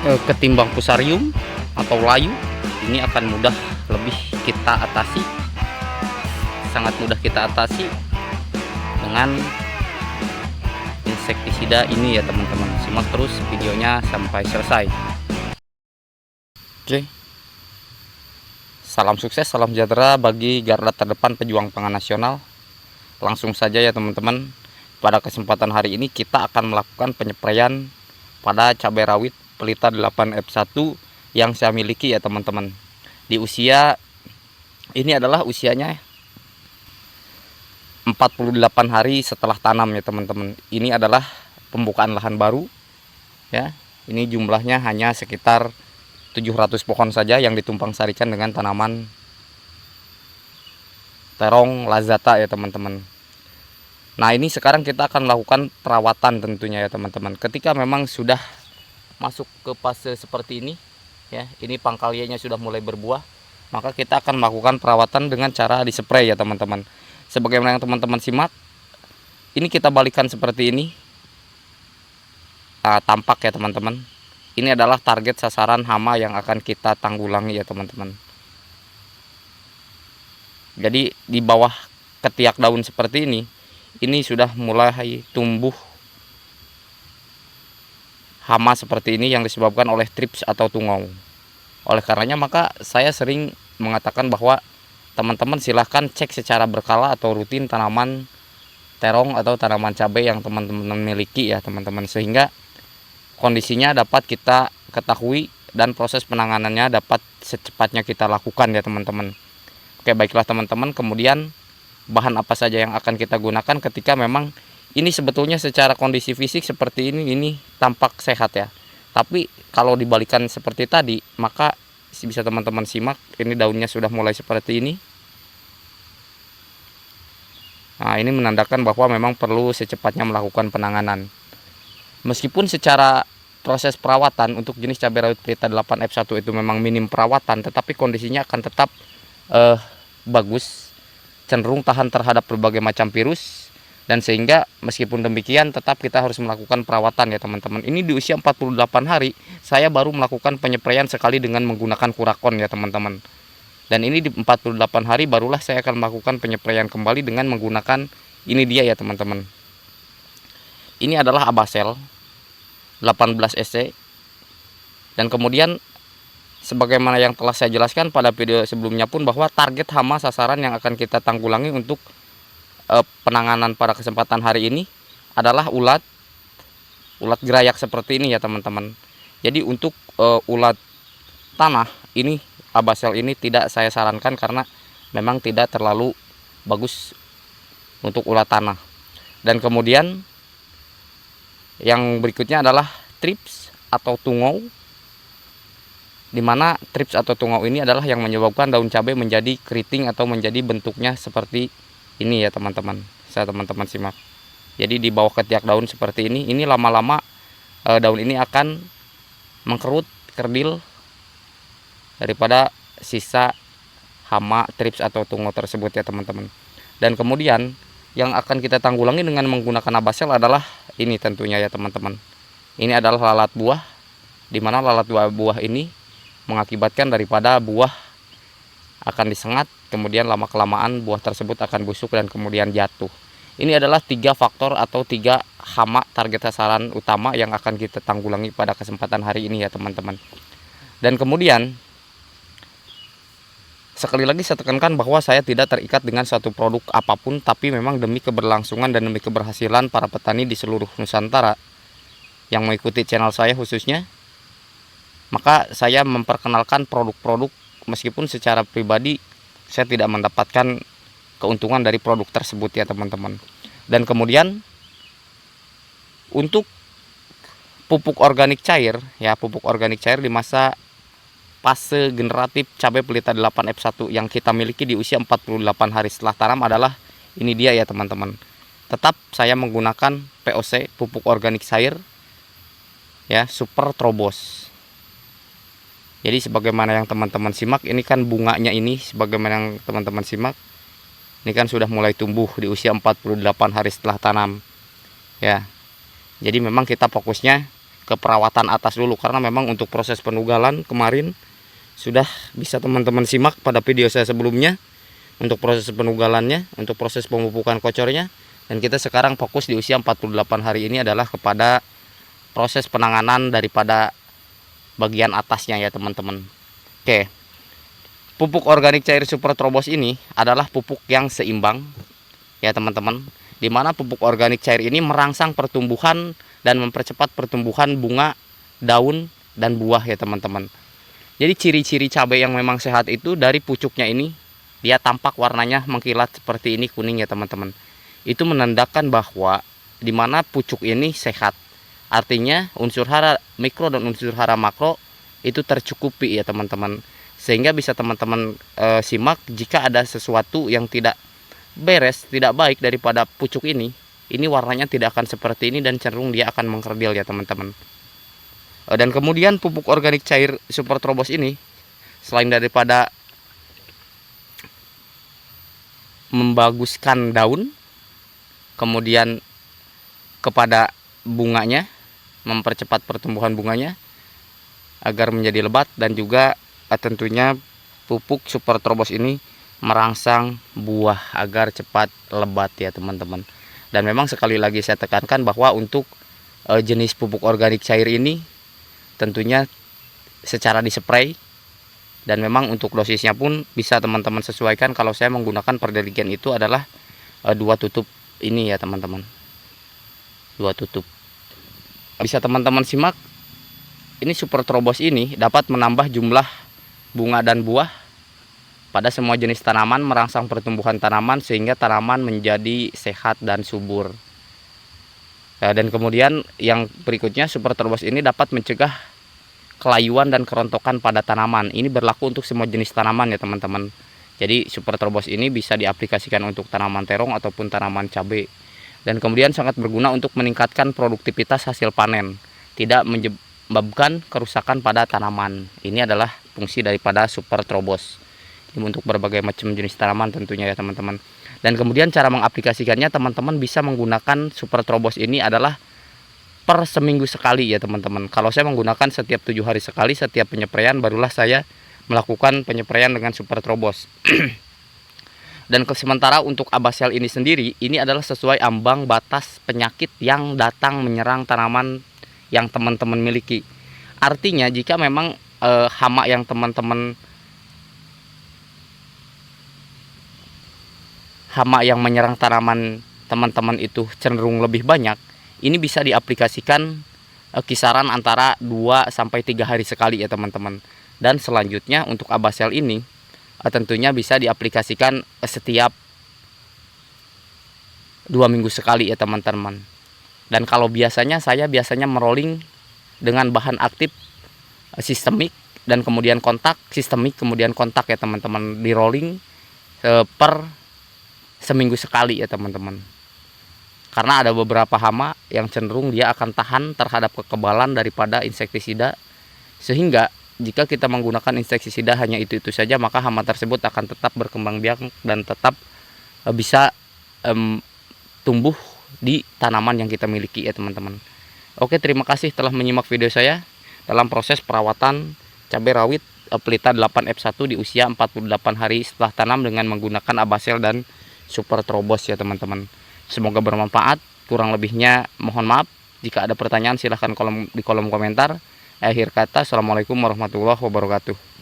ketimbang fusarium atau layu, ini akan mudah lebih kita atasi, sangat mudah kita atasi dengan insektisida ini ya teman-teman. Simak terus videonya sampai selesai. Oke, salam sukses, salam sejahtera bagi garda terdepan pejuang pangan nasional. Langsung saja ya teman-teman, pada kesempatan hari ini kita akan melakukan penyepraian pada cabai rawit Pelita 8F1 yang saya miliki ya teman-teman. Di usia ini adalah usianya 48 hari setelah tanam ya teman-teman. Ini adalah pembukaan lahan baru ya. Ini jumlahnya hanya sekitar 700 pohon saja yang ditumpang sarikan dengan tanaman terong lazata ya teman-teman. Nah, ini sekarang kita akan melakukan perawatan tentunya ya teman-teman. Ketika memang sudah masuk ke fase seperti ini ya, ini pangkalianya sudah mulai berbuah, maka kita akan melakukan perawatan dengan cara dispray ya teman-teman. Sebagaimana yang teman-teman simak, ini kita balikan seperti ini. Tampak ya teman-teman, ini adalah target sasaran hama yang akan kita tanggulangi ya teman-teman. Jadi di bawah ketiak daun seperti ini sudah mulai tumbuh hama seperti ini yang disebabkan oleh trips atau tungau. Oleh karenanya maka saya sering mengatakan bahwa teman-teman silahkan cek secara berkala atau rutin tanaman terong atau tanaman cabai yang teman-teman miliki ya teman-teman, sehingga kondisinya dapat kita ketahui dan proses penanganannya dapat secepatnya kita lakukan ya teman-teman. Oke, baiklah teman-teman, kemudian bahan apa saja yang akan kita gunakan ketika memang ini sebetulnya secara kondisi fisik seperti ini tampak sehat ya. Tapi kalau dibalikan seperti tadi, maka bisa teman-teman simak, ini daunnya sudah mulai seperti ini. Nah, ini menandakan bahwa memang perlu secepatnya melakukan penanganan. Meskipun secara proses perawatan untuk jenis cabai rawit Pelita 8F1 itu memang minim perawatan, tetapi kondisinya akan tetap bagus, cenderung tahan terhadap berbagai macam virus, dan sehingga meskipun demikian tetap kita harus melakukan perawatan ya teman-teman. Ini di usia 48 hari saya baru melakukan penyepraian sekali dengan menggunakan kurakon ya teman-teman. Dan ini di 48 hari barulah saya akan melakukan penyepraian kembali dengan menggunakan ini dia ya teman-teman. Ini adalah Abasel 18 SC, dan kemudian sebagaimana yang telah saya jelaskan pada video sebelumnya pun bahwa target hama sasaran yang akan kita tanggulangi untuk penanganan pada kesempatan hari ini adalah ulat gerayak seperti ini ya teman-teman. Jadi untuk ulat tanah ini, Abasel ini tidak saya sarankan karena memang tidak terlalu bagus untuk ulat tanah. Dan kemudian yang berikutnya adalah trips atau tungau, dimana trips atau tungau ini adalah yang menyebabkan daun cabai menjadi keriting atau menjadi bentuknya seperti ini ya teman-teman. Saya teman-teman simak. Jadi di bawah ketiak daun seperti ini lama-lama daun ini akan mengkerut, kerdil daripada sisa hama trips atau tungau tersebut ya teman-teman. Dan kemudian yang akan kita tanggulangi dengan menggunakan Abasel adalah ini tentunya ya teman-teman. Ini adalah lalat buah, di mana lalat buah ini mengakibatkan daripada buah akan disengat, kemudian lama-kelamaan buah tersebut akan busuk dan kemudian jatuh. Ini adalah 3 faktor atau 3 hama target sasaran utama yang akan kita tanggulangi pada kesempatan hari ini ya teman-teman. Dan kemudian sekali lagi saya tekankan bahwa saya tidak terikat dengan suatu produk apapun, tapi memang demi keberlangsungan dan demi keberhasilan para petani di seluruh Nusantara yang mengikuti channel saya khususnya, maka saya memperkenalkan produk-produk meskipun secara pribadi saya tidak mendapatkan keuntungan dari produk tersebut ya teman-teman. Dan kemudian untuk pupuk organik cair ya, pupuk organik cair di masa fase generatif cabai Pelita 8F1 yang kita miliki di usia 48 hari setelah tanam adalah ini dia ya teman-teman. Tetap saya menggunakan POC, pupuk organik cair ya, Super Trobos. Jadi sebagaimana yang teman-teman simak, ini kan bunganya ini sebagaimana yang teman-teman simak, ini kan sudah mulai tumbuh di usia 48 hari setelah tanam ya. Jadi memang kita fokusnya ke perawatan atas dulu, karena memang untuk proses penugalan kemarin sudah bisa teman-teman simak pada video saya sebelumnya untuk proses penugalannya, untuk proses pemupukan kocornya. Dan kita sekarang fokus di usia 48 hari ini adalah kepada proses penanganan daripada bagian atasnya ya teman-teman. Oke, pupuk organik cair Super Trobos ini adalah pupuk yang seimbang ya teman-teman, dimana pupuk organik cair ini merangsang pertumbuhan dan mempercepat pertumbuhan bunga, daun, dan buah ya teman-teman. Jadi ciri-ciri cabai yang memang sehat itu dari pucuknya ini, dia tampak warnanya mengkilat seperti ini, kuning ya teman-teman. Itu menandakan bahwa dimana pucuk ini sehat. Artinya unsur hara mikro dan unsur hara makro itu tercukupi ya teman-teman. Sehingga bisa teman-teman simak jika ada sesuatu yang tidak beres, tidak baik daripada pucuk ini warnanya tidak akan seperti ini dan cenderung dia akan mengkerdil ya teman-teman. Dan kemudian pupuk organik cair Super Trobos ini selain daripada membaguskan daun, kemudian kepada bunganya, mempercepat pertumbuhan bunganya agar menjadi lebat, dan juga tentunya pupuk Super Trobos ini merangsang buah agar cepat lebat ya teman-teman. Dan memang sekali lagi saya tekankan bahwa untuk jenis pupuk organik cair ini tentunya secara dispray, dan memang untuk dosisnya pun bisa teman-teman sesuaikan. Kalau saya menggunakan perdeligen itu adalah 2 tutup ini ya teman-teman, 2 tutup. Bisa teman-teman simak, ini Super Trobos ini dapat menambah jumlah bunga dan buah pada semua jenis tanaman, merangsang pertumbuhan tanaman sehingga tanaman menjadi sehat dan subur. Dan kemudian yang berikutnya, Super Trobos ini dapat mencegah kelayuan dan kerontokan pada tanaman. Ini berlaku untuk semua jenis tanaman ya teman-teman. Jadi Super Trobos ini bisa diaplikasikan untuk tanaman terong ataupun tanaman cabai. Dan kemudian sangat berguna untuk meningkatkan produktivitas hasil panen, tidak menyebabkan kerusakan pada tanaman. Ini adalah fungsi daripada Super Trobos untuk berbagai macam jenis tanaman tentunya ya teman-teman. Dan kemudian cara mengaplikasikannya, teman-teman bisa menggunakan Super Trobos ini adalah per seminggu sekali ya teman-teman. Kalau saya menggunakan setiap 7 hari sekali setiap penyepraian, barulah saya melakukan penyepraian dengan Super Trobos. Dan sementara untuk abasel ini sendiri, ini adalah sesuai ambang batas penyakit yang datang menyerang tanaman yang teman-teman miliki. Artinya jika memang hama yang hama yang menyerang tanaman teman-teman itu cenderung lebih banyak, ini bisa diaplikasikan kisaran antara 2-3 hari sekali ya teman-teman. Dan selanjutnya untuk abasel ini tentunya bisa diaplikasikan setiap 2 minggu sekali ya teman-teman. Dan kalau saya biasanya merolling dengan bahan aktif sistemik dan kemudian kontak, sistemik kemudian kontak ya teman-teman, di rolling per seminggu sekali ya teman-teman. Karena ada beberapa hama yang cenderung dia akan tahan terhadap kekebalan daripada insektisida, sehingga jika kita menggunakan insektisida hanya itu saja, maka hama tersebut akan tetap berkembang biak dan tetap bisa tumbuh di tanaman yang kita miliki ya teman-teman. Oke, terima kasih telah menyimak video saya dalam proses perawatan cabai rawit Pelita 8F1 di usia 48 hari setelah tanam dengan menggunakan abasel dan Super Trobos ya teman-teman. Semoga bermanfaat. Kurang lebihnya mohon maaf. Jika ada pertanyaan silahkan di kolom komentar. Akhir kata, assalamualaikum warahmatullahi wabarakatuh.